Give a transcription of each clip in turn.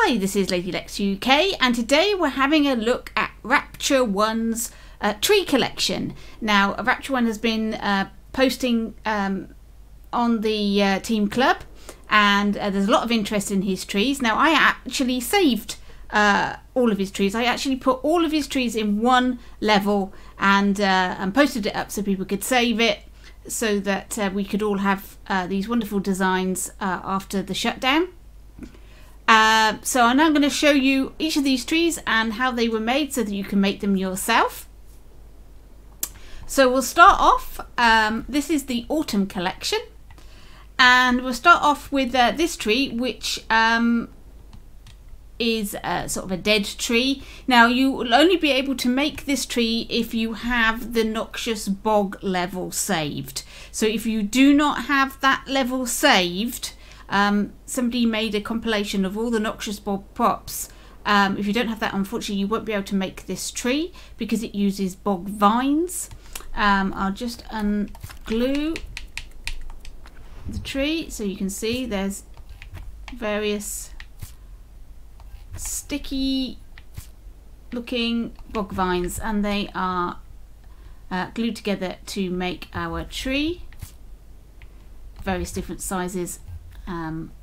Hi, this is Lady Lex UK, and today we're having a look at Rapture 1's tree collection. Now, Rapture 1 has been posting on the Team Club, and there's a lot of interest in his trees. Now, I actually saved all of his trees. I actually put all of his trees in one level and posted it up so people could save it, so that we could all have these wonderful designs after the shutdown. So I'm now going to show you each of these trees and how they were made so that you can make them yourself. So we'll start off, this is the autumn collection, and we'll start off with this tree, which is sort of a dead tree. Now, you will only be able to make this tree if you have the Noxious Bog level saved. So if you do not have that level saved, somebody made a compilation of all the Noxious Bog props. If you don't have that, unfortunately you won't be able to make this tree because it uses bog vines. I'll just unglue the tree so you can see there's various sticky looking bog vines, and they are glued together to make our tree. Various different sizes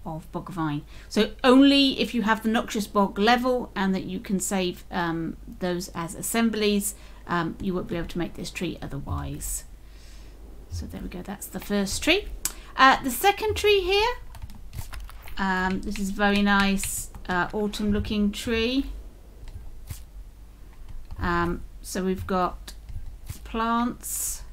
of bog vine. So only if you have the Noxious Bog level and that you can save those as assemblies, you won't be able to make this tree otherwise. So there we go, that's the first tree. The second tree here, this is very nice autumn looking tree. So we've got plants.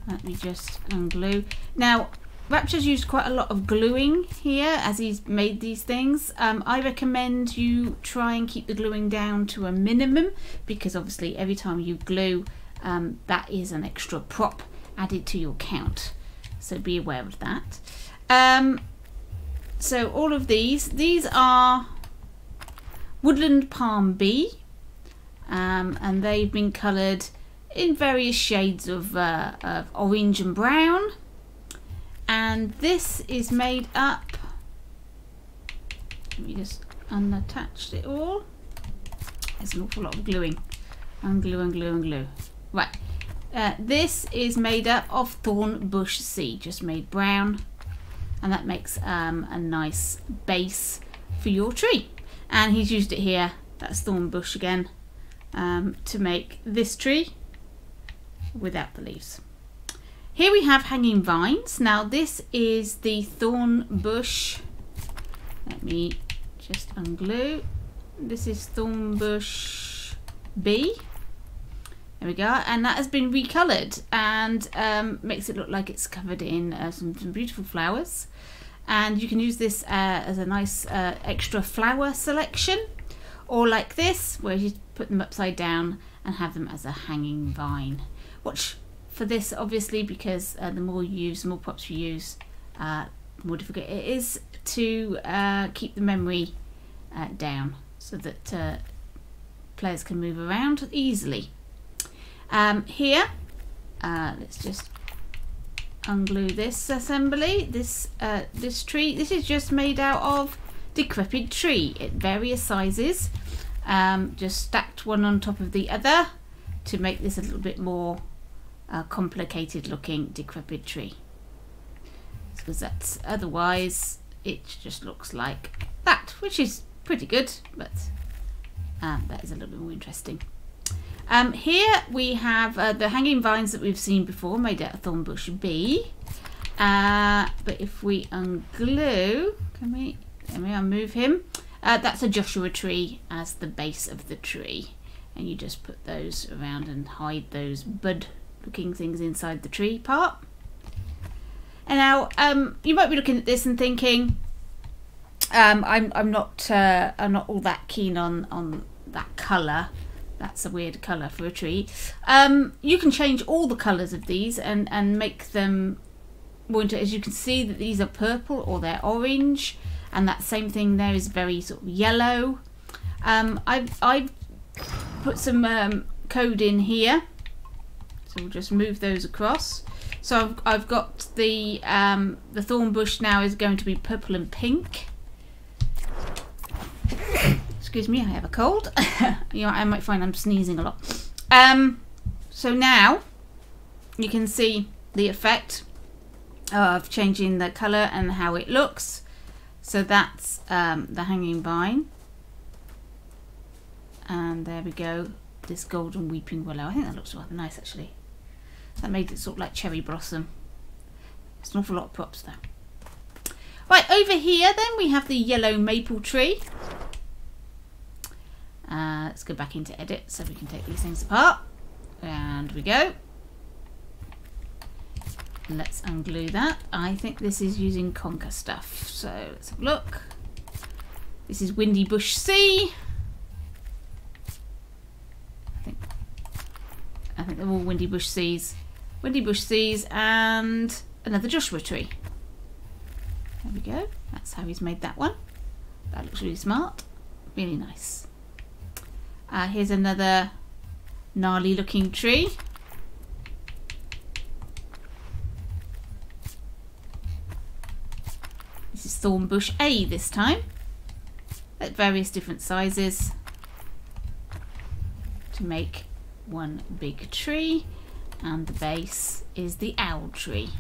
Let me just unglue. Now, Rapture's used quite a lot of gluing here as he's made these things. I recommend you try and keep the gluing down to a minimum, because obviously every time you glue, that is an extra prop added to your count. So be aware of that. So all of these are Woodland Palm Bee, and they've been coloured in various shades of orange and brown. And this is made up, let me just unattach it all. There's an awful lot of gluing. Unglue, unglue, unglue. Right, this is made up of thorn bush seed, just made brown, and that makes a nice base for your tree. And he's used it here, that's thorn bush again, to make this tree without the leaves. Here we have hanging vines. Now this is the thorn bush. Let me just unglue. This is thorn bush B. There we go. And that has been recoloured and makes it look like it's covered in some beautiful flowers. And you can use this as a nice extra flower selection, or like this, where you put them upside down and have them as a hanging vine. Watch for this, obviously, because the more you use, the more props you use, the more difficult it is to keep the memory down, so that players can move around easily. Here, let's just unglue this assembly. This tree, this is just made out of decrepit tree at various sizes, just stacked one on top of the other to make this a little bit more complicated looking decrepit tree, because that's otherwise it just looks like that, which is pretty good, but that is a little bit more interesting. Here we have the hanging vines that we've seen before, made out of thorn bush B, but if we unglue, can we unmove him, that's a Joshua tree as the base of the tree, and you just put those around and hide those bud looking things inside the tree part. And now you might be looking at this and thinking, I'm not all that keen on that colour. That's a weird colour for a tree. You can change all the colours of these and make them more into, as you can see that these are purple or they're orange, and that same thing there is very sort of yellow. I've put some code in here. So we'll just move those across. So I've got the thorn bush now is going to be purple and pink. Excuse me, I have a cold. You know, I might find I'm sneezing a lot. So now you can see the effect of changing the colour and how it looks. So that's the hanging vine. And there we go, this golden weeping willow. I think that looks rather nice actually. That made it sort of like cherry blossom. It's an awful lot of props though. Right, over here then we have the yellow maple tree. Let's go back into edit so we can take these things apart. And we go. Let's unglue that. I think this is using conker stuff. So let's have a look. This is Windy Bush C. I think they're all Windy Bush C's. Windy Bush C's and another Joshua tree. There we go. That's how he's made that one. That looks really smart. Really nice. Here's another gnarly looking tree. This is Thorn Bush A this time. At various different sizes to make one big tree. And the base is the owl tree.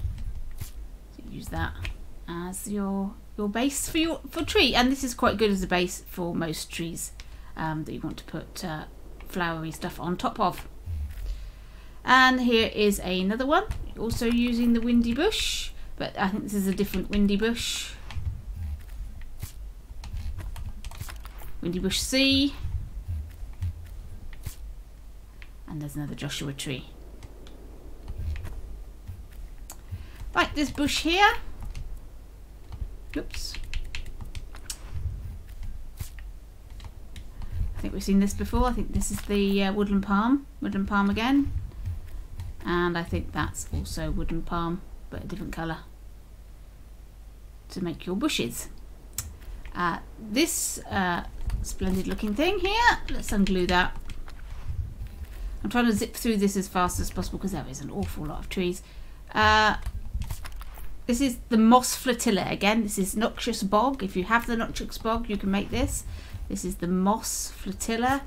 So use that as your base for tree, and this is quite good as a base for most trees that you want to put flowery stuff on top of. And here is another one, also using the Windy Bush, but I think this is a different Windy Bush. Windy Bush C, and there's another Joshua tree. Right, this bush here. Oops. I think we've seen this before. I think this is the woodland palm again. And I think that's also woodland palm, but a different colour to make your bushes. This splendid looking thing here, let's unglue that. I'm trying to zip through this as fast as possible because there is an awful lot of trees. This is the moss flotilla. Again, this is noxious bog. If you have the noxious bog, you can make this. This is the moss flotilla.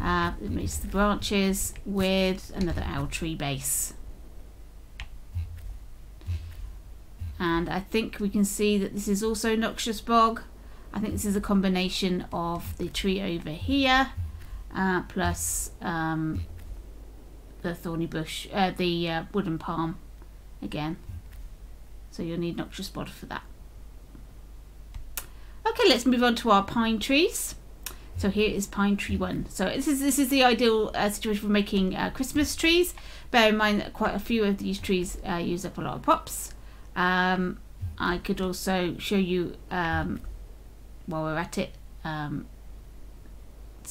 It makes the branches with another owl tree base. And I think we can see that this is also noxious bog. I think this is a combination of the tree over here plus the thorny bush, the wooden palm again. So you'll need noxious bog for that. Okay, let's move on to our pine trees. So here is pine tree 1. So this is the ideal situation for making Christmas trees. Bear in mind that quite a few of these trees use up a lot of props. I could also show you while we're at it some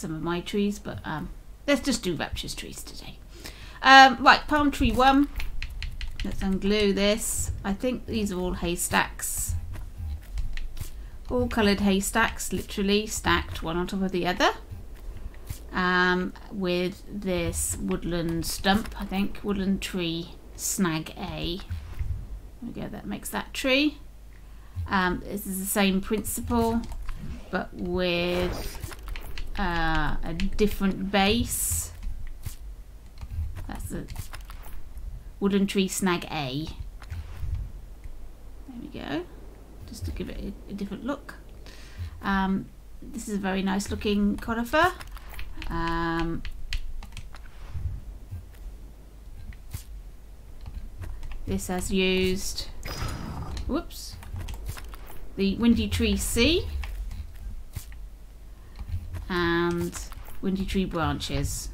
of my trees, but let's just do Rapture's trees today. Right, palm tree 1. Let's unglue this. I think these are all haystacks. All coloured haystacks, literally stacked one on top of the other. With this woodland stump, I think, woodland tree snag A. There we go, that makes that tree. This is the same principle, but with a different base. That's the wooden tree snag A. There we go, just to give it a different look. This is a very nice looking conifer. This has used, whoops, the Windy Tree C and Windy Tree branches.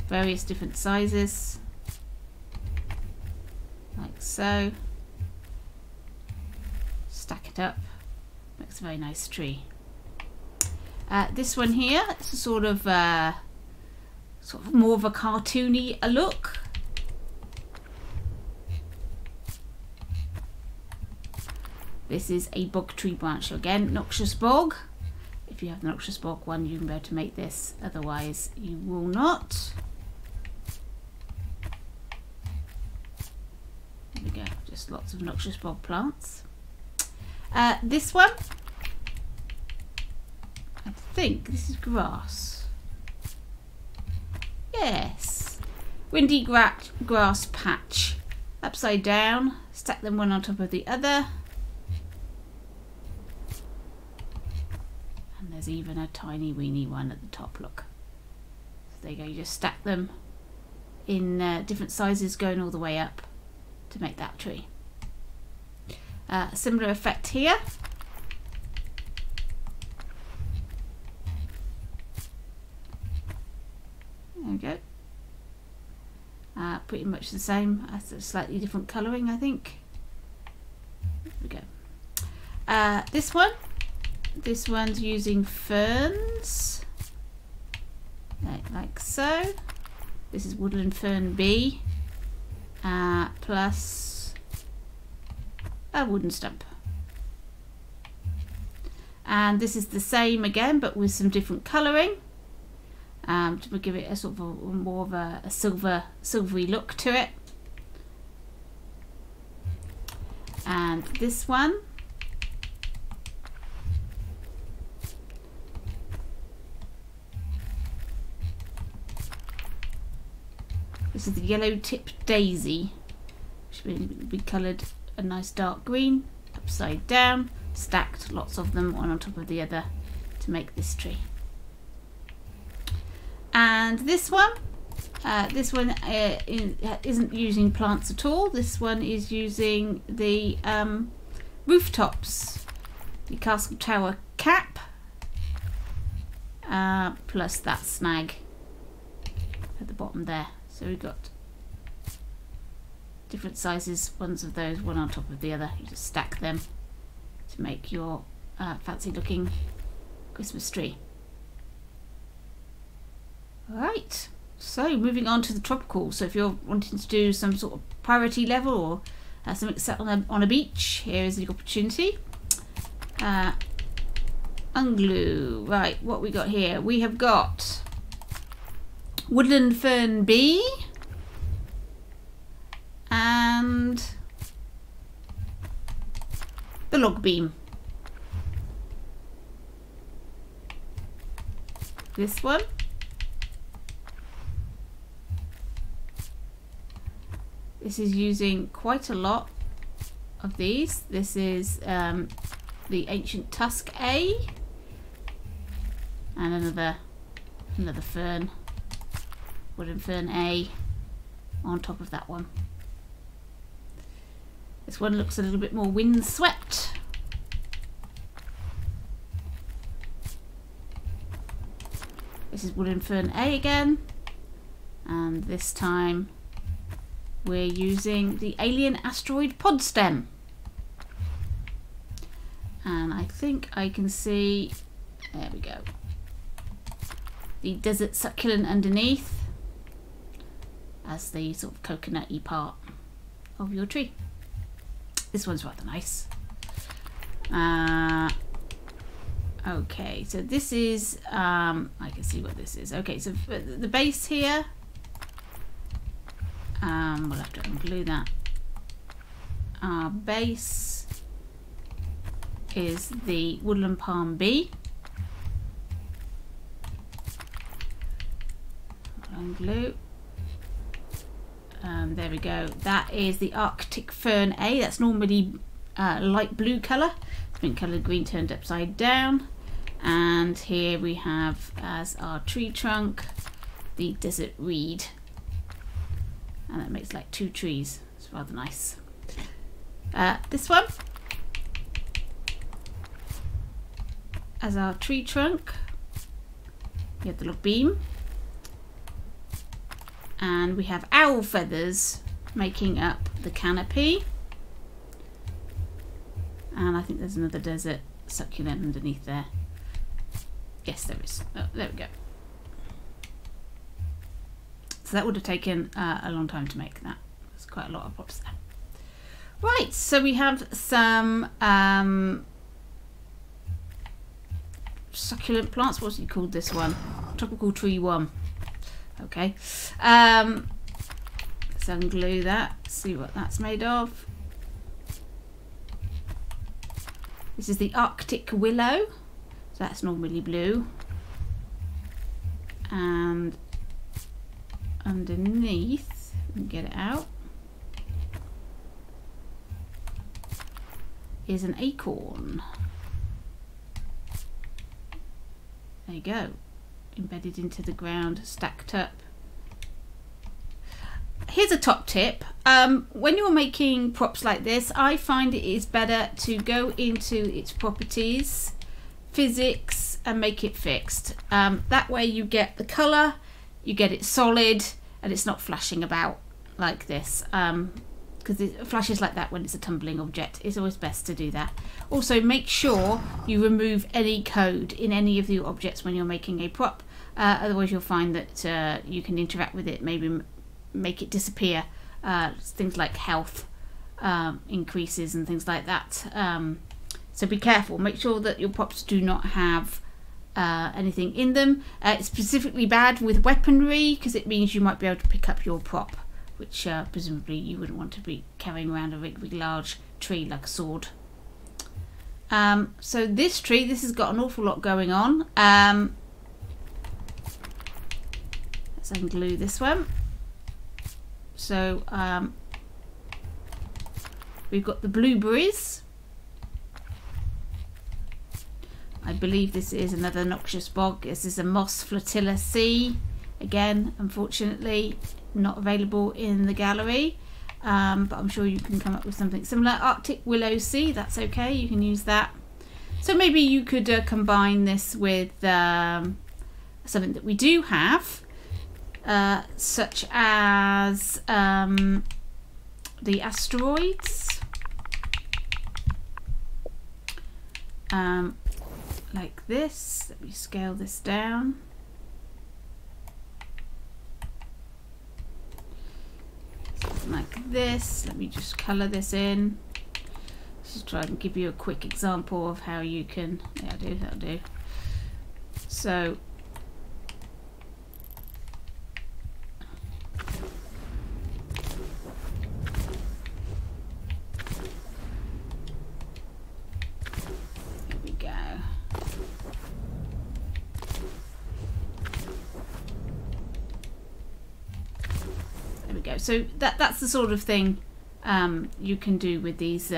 Various different sizes, like so. Stack it up, makes a very nice tree. This one here, it's a sort of more of a cartoony look. This is a bog tree branch. So again, noxious bog. If you have the noxious bog one, you can be able to make this. Otherwise, you will not. There we go. Just lots of noxious bog plants. This one think this is grass. Yes. Windy grass patch. Upside down. Stack them one on top of the other. And there's even a tiny weeny one at the top, look. So there you go, you just stack them in different sizes going all the way up to make that tree. Similar effect here. There we go. Pretty much the same, as a slightly different colouring, I think. There we go. This one's using ferns, like so. This is woodland fern B, plus a wooden stump. And this is the same again, but with some different colouring. To give it a sort of more of a silvery look to it. And this one, this is the yellow tipped daisy, which will be coloured a nice dark green, upside down, stacked, lots of them, one on top of the other, to make this tree. And this one isn't using plants at all. This one is using the rooftops, the castle tower cap, plus that snag at the bottom there. So we've got different sizes, ones of those, one on top of the other. You just stack them to make your fancy looking Christmas tree. Right, so moving on to the tropical. So if you're wanting to do some sort of priority level or something set on a beach, here is the opportunity. Unglue. Right, what we got here? We have got woodland fern B and the log beam. This one. This is using quite a lot of these. This is the ancient tusk A and another fern, wooden fern A on top of that one. This one looks a little bit more windswept. This is wooden fern A again, and this time we're using the alien asteroid pod stem. And I think I can see, there we go, the desert succulent underneath as the sort of coconutty part of your tree. This one's rather nice. Okay, so this is, I can see what this is. Okay, so the base here, we'll have to unglue that. Our base is the woodland palm B. Unglue. There we go. That is the Arctic fern A. That's normally light blue colour. It's been coloured green, turned upside down. And here we have as our tree trunk the desert reed. And that makes like two trees. It's rather nice. This one as our tree trunk. We have the little beam. And we have owl feathers making up the canopy. And I think there's another desert succulent underneath there. Yes, there is. Oh, there we go. So that would have taken a long time to make that. There's quite a lot of props there. Right, so we have some succulent plants. What's it called, this one? Tropical tree 1. Okay. Let's unglue that, see what that's made of. This is the Arctic willow. that's normally blue. And underneath, we can get it out, is an acorn. There you go, embedded into the ground, stacked up. Here's a top tip. When you're making props like this, I find it is better to go into its properties, physics, and make it fixed. That way you get the colour, you get it solid, and it's not flashing about like this. Because it flashes like that when it's a tumbling object. It's always best to do that. Also, make sure you remove any code in any of the objects when you're making a prop. Otherwise you'll find that you can interact with it, maybe make it disappear. Things like health increases and things like that. So be careful. Make sure that your props do not have anything in them. It's specifically bad with weaponry because it means you might be able to pick up your prop, which presumably you wouldn't want to be carrying around a really large tree like a sword. So this tree, this has got an awful lot going on. Let's unglue this one. So we've got the blueberries. I believe this is another noxious bog. This is a moss flotilla C. Again, unfortunately, not available in the gallery, but I'm sure you can come up with something similar. Arctic willow C, that's okay, you can use that. So maybe you could combine this with something that we do have, such as the asteroids, like this. Let me scale this down. Like this. Let me just colour this in. Just try and give you a quick example of how you can. Yeah, that'll do. So here we go. There we go. So that's the sort of thing you can do with these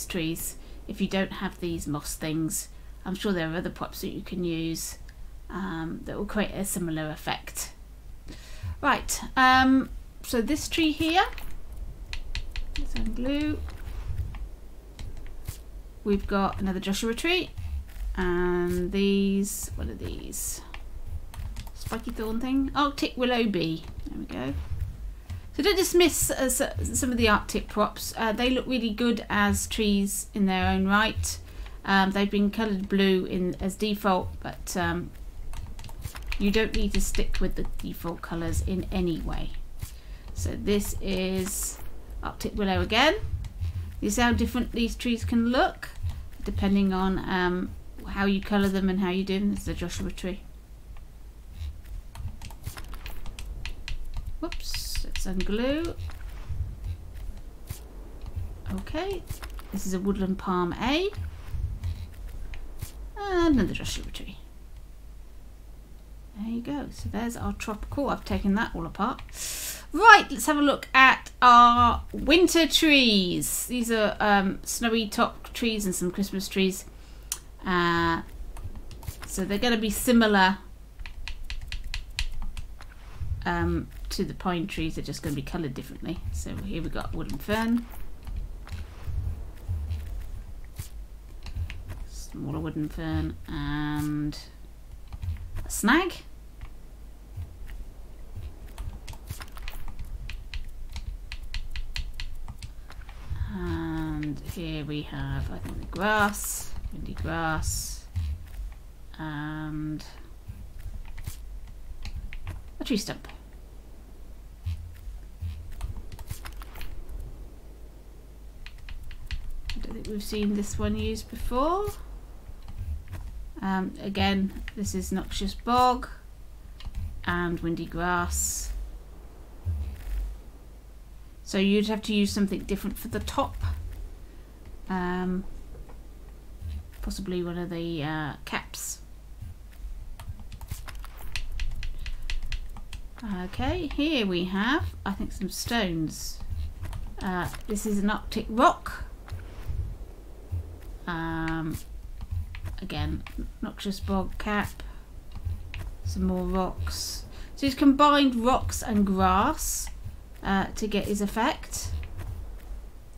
trees. If you don't have these moss things, I'm sure there are other props that you can use that will create a similar effect. Right. So this tree here, let's unglue. We've got another Joshua tree, and these. What are these? Spiky thorn thing. Arctic willow bee. There we go. So don't dismiss some of the Arctic props. They look really good as trees in their own right. They've been coloured blue as default, but you don't need to stick with the default colours in any way. So this is Arctic willow again. You see how different these trees can look depending on how you colour them and how you do them. This is a Joshua tree. Whoops, let's unglue. Okay, this is a woodland palm A. And another Joshua tree. There you go. So there's our tropical. I've taken that all apart. Right, let's have a look at our winter trees. These are snowy top trees and some Christmas trees. So they're going to be similar to the pine trees. They're just going to be coloured differently. So here we've got woodland fern. Smaller woodland fern and a snag. And here we have, I think, the grass, windy grass, and a tree stump. I don't think we've seen this one used before. Again, this is noxious bog and windy grass. So you'd have to use something different for the top. possibly one of the caps. Okay, here we have, I think, some stones. This is an Arctic rock. Again, noxious bog cap. Some more rocks. So he's combined rocks and grass to get his effect.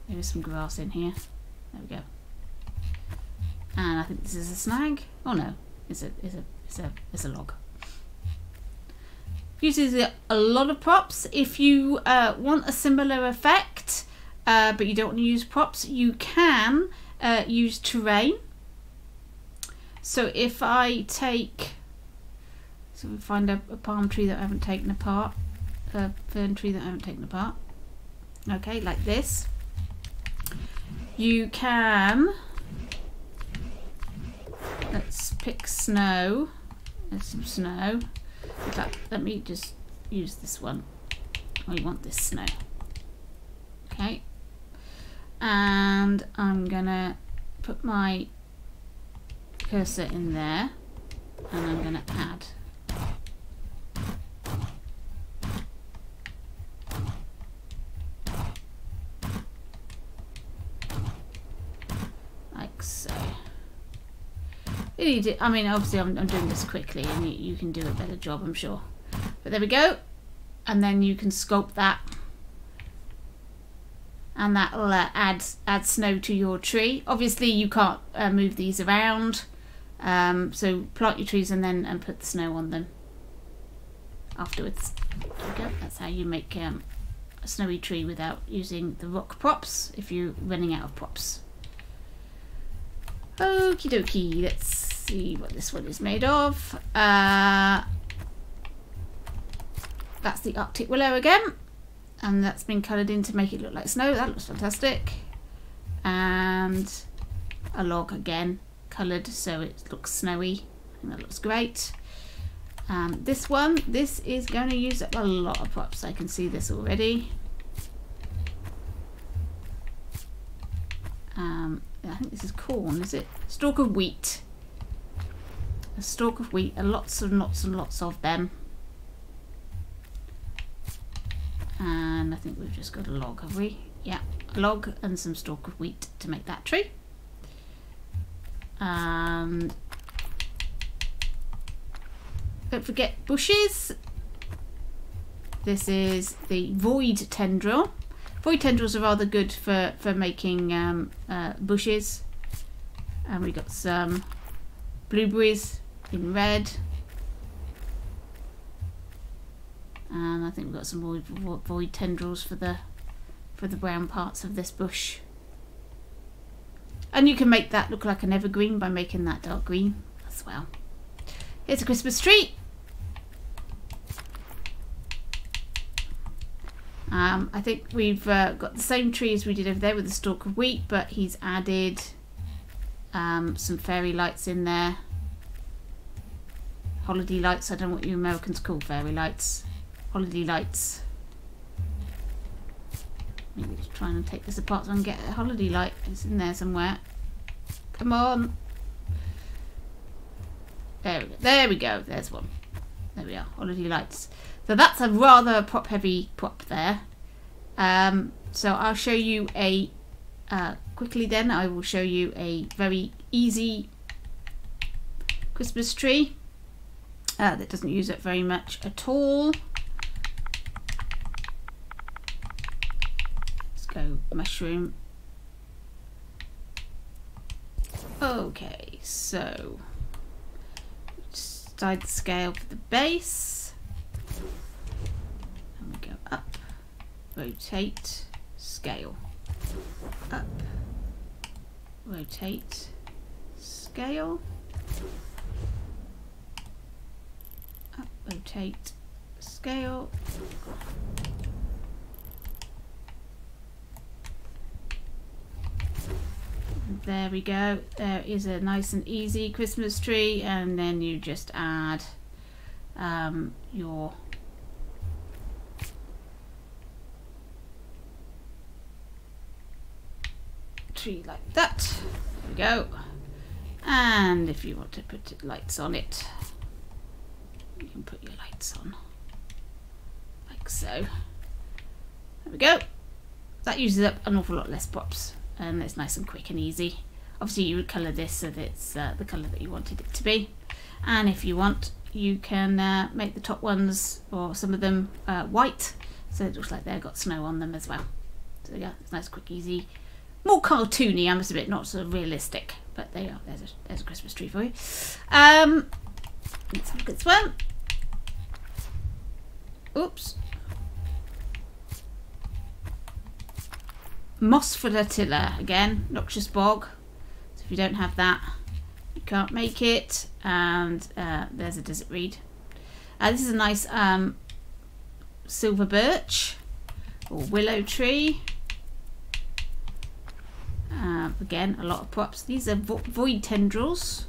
There is some grass in here. There we go. And I think this is a snag. Oh no, it's a log. Uses a lot of props. If you want a similar effect, but you don't want to use props, you can use terrain. So if I take, so we find a palm tree that I haven't taken apart, a fern tree that I haven't taken apart. Okay, like this. You can, let's pick snow. There's some snow. In fact, let me just use this one. I want this snow. Okay. And I'm gonna put my cursor in there and I'm gonna add. Like so. I mean, obviously I'm doing this quickly and you can do a better job, I'm sure. But there we go. And then you can sculpt that. And that'll add snow to your tree. Obviously you can't move these around. So plant your trees and put the snow on them afterwards. There we go. That's how you make a snowy tree without using the rock props if you're running out of props. Okie dokie, let's see what this one is made of. That's the Arctic willow again, and that's been coloured in to make it look like snow. That looks fantastic. And a log again, coloured so it looks snowy. I think that looks great. This is going to use up a lot of props. I can see this already. I think this is corn, is it? Stalk of wheat. A stalk of wheat, and lots and lots and lots of them. And I think we've just got a log, have we? Yeah, a log and some stalk of wheat to make that tree. And don't forget bushes. This is the void tendril. Void tendrils are rather good for making bushes. And we got some blueberries in red. And I think we've got some void tendrils for the brown parts of this bush. And you can make that look like an evergreen by making that dark green as well. Here's a Christmas tree. I think we've got the same tree as we did over there with the stalk of wheat, but he's added some fairy lights in there. Holiday lights, I don't know what you Americans call fairy lights. Holiday lights. Maybe just trying to take this apart so I can get a holiday light. It's in there somewhere. Come on. There we go. There we go. There's one. There we are. Holiday lights. So that's a rather prop heavy prop there. So I'll show you a quickly then I will show you a very easy Christmas tree that doesn't use it very much at all. Let's go mushroom. Okay, so side scale for the base. And we go up, rotate, scale. Up, rotate, scale. Up, rotate, scale. And there we go. There is a nice and easy Christmas tree, and then you just add your tree like that. There we go. And if you want to put lights on it, you can put your lights on like so. There we go. That uses up an awful lot less props, and it's nice and quick and easy. Obviously you would colour this so that it's the colour that you wanted it to be, and if you want you can make the top ones, or some of them, white, so it looks like they've got snow on them as well. So yeah, it's nice, quick, easy, more cartoony, I must admit, not so realistic, but they are. There's a Christmas tree for you. Let's have a look at this one. Oops. Moss flotilla again, noxious bog. So if you don't have that, you can't make it. And there's a desert reed. This is a nice silver birch or willow tree. Again, a lot of props. These are void tendrils,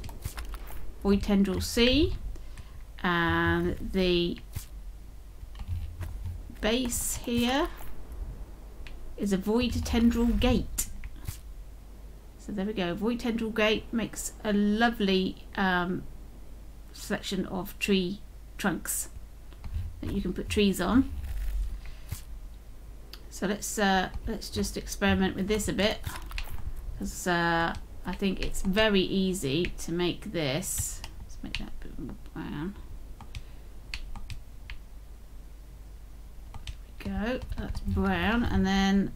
void tendril C, and the base here is a void tendril gate. So there we go. Void tendril gate makes a lovely selection of tree trunks that you can put trees on. So let's just experiment with this a bit, because I think it's very easy to make this. Let's make that a bit more brown. Go, that's brown, and then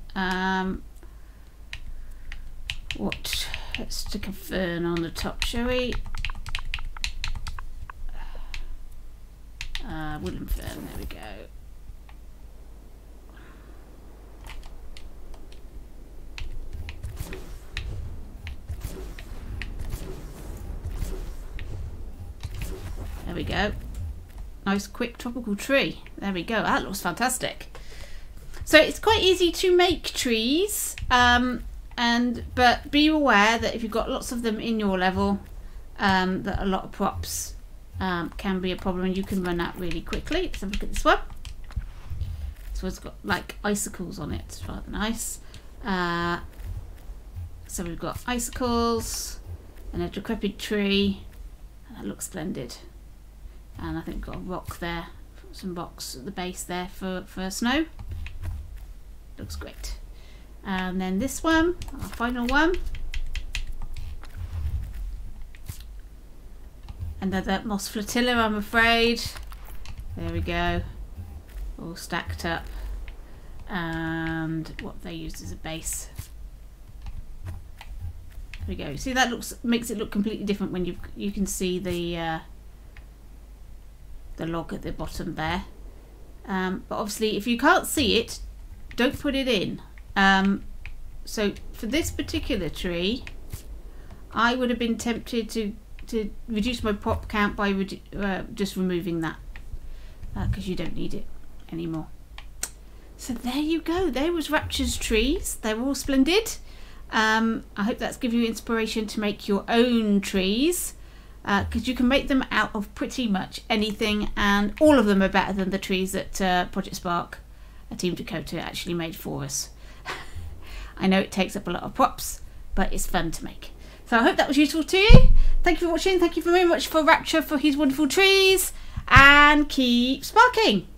let's stick a fern on the top, shall we? Woodland fern, there we go. There we go. Nice quick tropical tree. There we go. That looks fantastic. So it's quite easy to make trees, but be aware that if you've got lots of them in your level, that a lot of props can be a problem, and you can run out really quickly. Let's have a look at this one. This one's got like icicles on it. It's rather nice. So we've got icicles and a decrepit tree, and that looks splendid. And I think we've got a rock there, some rocks at the base there for snow. Looks great. And then this one, our final one. Another moss flotilla, I'm afraid. There we go. All stacked up. And what they used as a base. There we go. See, that makes it look completely different when you can see the log at the bottom there. But obviously if you can't see it, don't put it in. So for this particular tree, I would have been tempted to reduce my prop count by just removing that, because you don't need it anymore. So there you go. There was Rapture's trees. They're all splendid. I hope that's given you inspiration to make your own trees, because you can make them out of pretty much anything, and all of them are better than the trees that Project Spark, Team Dakota, actually made for us. I know it takes up a lot of props, but it's fun to make. So I hope that was useful to you. Thank you for watching. Thank you very much for Rapture for his wonderful trees, and keep sparking.